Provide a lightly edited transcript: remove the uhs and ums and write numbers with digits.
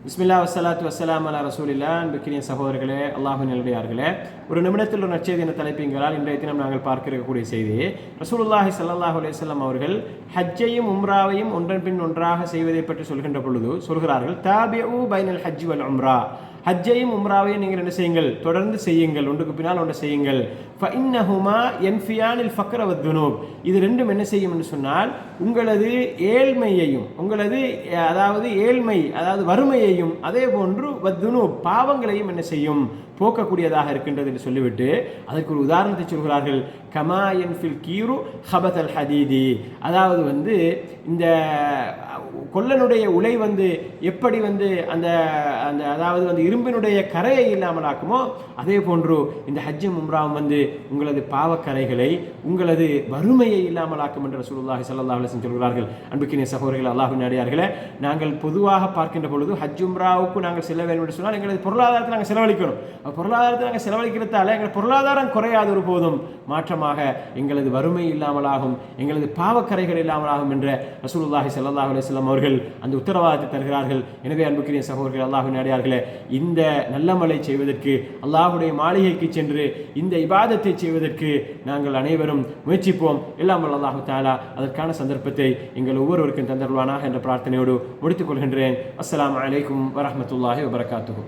பிஸ்மில்லா வஸ்ஸலாத்து வஸ்ஸலாம் அலா ரசூலில்லா. அன்பிற்கினிய சகோதரர்களே, அல்லாஹ்வின் நல்லடியார்களே, ஒரு நிமிடத்தில் ஒரு நற்செய்தி என்ற தலைப்பின்களால் இன்றைய தினம் நாங்கள் பார்க்க இருக்கக்கூடிய செய்தி, ரசூலுல்லாஹி ஸல்லல்லாஹு அலைஹி வஸல்லம் அவர்கள் ஹஜ்ஜையும் உம்ராவையும் ஒன்றன் பின் ஒன்றாக செய்வதை பற்றி சொல்கின்ற பொழுது சொல்கிறார்கள், தாபிஉ பைனல் ஹஜ் வல் உம்ரா, ஹஜ்ஜையும் உம்ராவையும் நீங்கள் என்ன செய்யுங்கள், தொடர்ந்து செய்யுங்கள், ஒன்றுக்கு பின்னால் ஒன்று செய்யுங்கள். ஃபஇன்னஹுமா யன்ஃபியானில் ஃபக்ர வத்துனூப், இது ரெண்டும் என்ன செய்யும் என்று சொன்னால் உங்களது ஏழ்மையையும், உங்களது அதாவது ஏழ்மை அதாவது வறுமையையும், அதே போன்று வத்துனூப் பாவங்களையும் என்ன செய்யும், போக்கக்கூடியதாக இருக்கின்றது என்று சொல்லிவிட்டு அதற்கு ஒரு உதாரணத்தை சொல்கிறார்கள். கமாயன் ஃபில் கீரு ஹபத் ஹதீதி, அதாவது இந்த கொல்லனுடைய உலை எப்படி அந்த அந்த அதாவது இரும்பினுடைய கரையை இல்லாமல் ஆக்குமோ, அதே போன்று இந்த ஹஜ்ஜும் உம்ராவும் உங்களது பாவக்கரைகளை, உங்களது வறுமையை இல்லாமல் ஆக்கும் என்று ரசூலுல்லாஹி ஸல்லல்லாஹு அலைஹி வஸல்லம் சொல்கிறார்கள். அன்புக்கினிய சகோதரர்களே, அல்லாஹ்வின் அடியார்களே, நாங்கள் பொதுவாக பார்க்கின்ற பொழுது ஹஜ் உம்ராவுக்கு நாங்கள் செல்ல வேண்டும் என்று சொன்னால் எங்களது பொருளாதாரத்தை நாங்கள் செலவழிக்கணும். பொருளாதாரத்தை நாங்கள் செலவழிக்கிறதால எங்கள் பொருளாதாரம் குறையாத ஒரு போதும், மாற்றமாக எங்களது வறுமை இல்லாமலாகும், எங்களது பாவக்கரைகள் இல்லாமலாகும் என்ற ரசூலுல்லாஹி ஸல்லல்லாஹு அலைஹி வஸல்லம் அவர்கள் அந்த உத்தரவாதத்தை தருகிறார்கள். எனவே அன்புக்குரிய சகோதரர்கள், அல்லாஹ்வின் அடியார்களே, இந்த நல்லமலை செய்வதற்கு, அல்லாஹ்வுடைய மாளிகைக்கு சென்று இந்த இபாதத்தை செய்வதற்கு நாங்கள் அனைவரும் முயற்சிப்போம். எல்லாம் வல்ல அல்லாஹ் தஆலா அதற்கான சந்தர்ப்பத்தை எங்கள் ஒவ்வொருவருக்கும் தந்தருள்வானாக என்ற பிரார்த்தனையோடு முடித்துக் கொள்கின்றேன். அஸ்ஸலாமு அலைக்கும் வரஹ்மத்துல்லாஹி வபரகாத்துஹு.